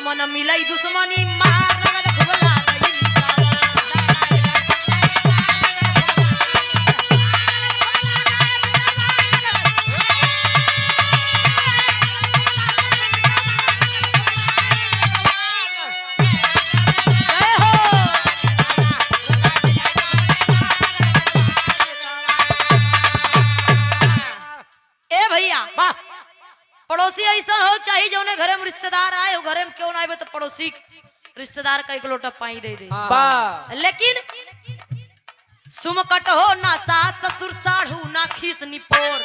दुश्मन मिलई दुश्मनी मार नगद खुबला गई पड़ोसी ऐसा हो चाहिए जो घरे में रिश्तेदार आए हो घरे में क्यों ना आए तो पड़ोसी रिश्तेदार का एक लोटा पानी दे दे लेकिन सुमकट हो ना सास ससुर साढ़ू ना खीस निपोर